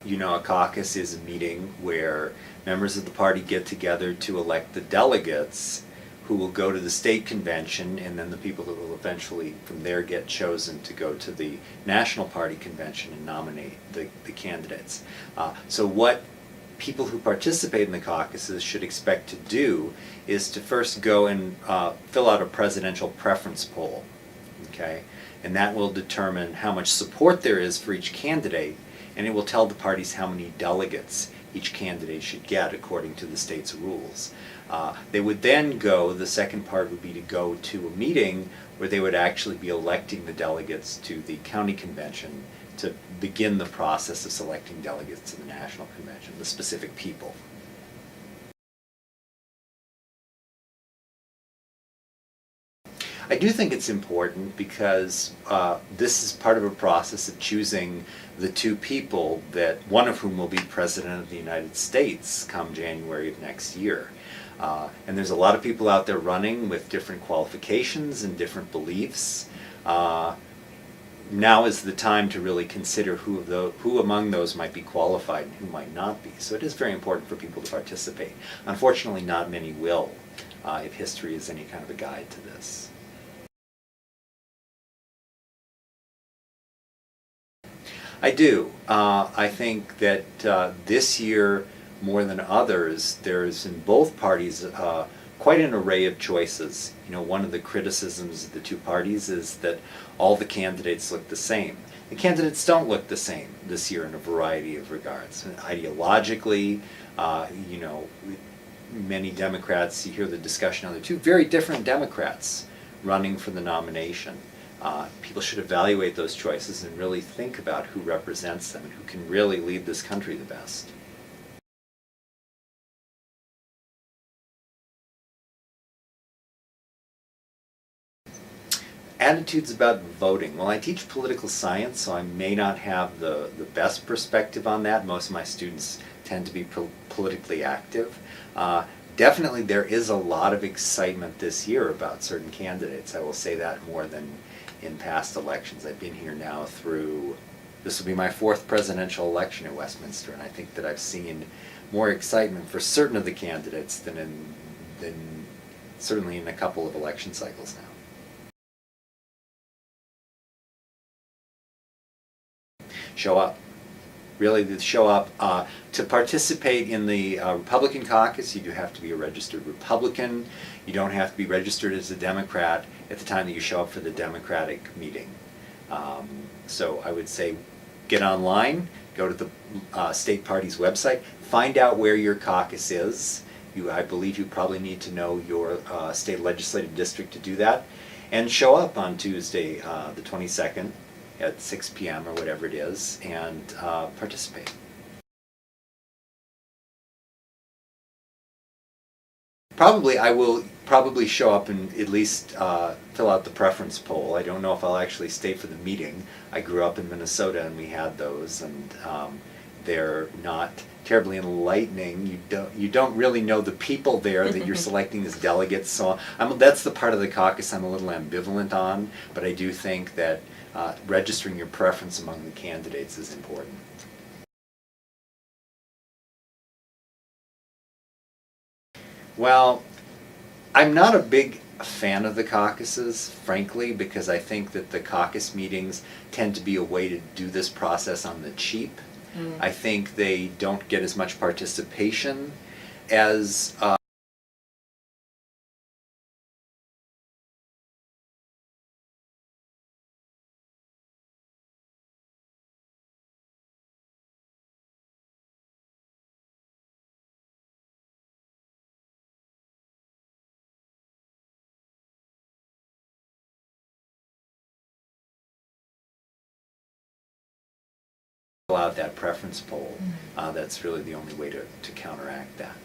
a caucus is a meeting where members of the party get together to elect the delegates who will go to the state convention, and then the people that will eventually from there get chosen to go to the national party convention and nominate the candidates. So what people who participate in the caucuses should expect to do is to first go and fill out a presidential preference poll, okay? And that will determine how much support there is for each candidate, and it will tell the parties how many delegates each candidate should get according to the state's rules. They would then go, the second part would be to go to a meeting where they would actually be electing the delegates to the county convention to begin the process of selecting delegates to the national convention, the specific people. I do think it's important because this is part of a process of choosing the two people that, one of whom will be President of the United States come January of next year. And there's a lot of people out there running with different qualifications and different beliefs. Now is the time to really consider who among those might be qualified and who might not be. So it is very important for people to participate. Unfortunately, not many will, if history is any kind of a guide to this. I do. I think that this year, more than others, there's in both parties quite an array of choices. One of the criticisms of the two parties is that all the candidates look the same. The candidates don't look the same this year in a variety of regards. Ideologically, many Democrats, you hear the discussion on the two very different Democrats running for the nomination. People should evaluate those choices and really think about who represents them and who can really lead this country the best. Attitudes about voting. Well, I teach political science, so I may not have the best perspective on that. Most of my students tend to be politically active. Definitely there is a lot of excitement this year about certain candidates. I will say that more than in past elections. I've been here now this will be my fourth presidential election at Westminster, and I think that I've seen more excitement for certain of the candidates than certainly in a couple of election cycles now. Show up. Really, show up. To participate in the Republican caucus, you do have to be a registered Republican. You don't have to be registered as a Democrat at the time that you show up for the Democratic meeting. So I would say get online, go to the state party's website, find out where your caucus is. I believe you probably need to know your state legislative district to do that. And show up on Tuesday, the 22nd. At 6 p.m. or whatever it is, and participate. I will probably show up and at least fill out the preference poll. I don't know if I'll actually stay for the meeting. I grew up in Minnesota and we had those, and they're not terribly enlightening. You don't really know the people there that you're selecting as delegates. So that's the part of the caucus I'm a little ambivalent on, but I do think that registering your preference among the candidates is important. Well, I'm not a big fan of the caucuses, frankly, because I think that the caucus meetings tend to be a way to do this process on the cheap. I think they don't get as much participation as fill out that preference poll. That's really the only way to counteract that.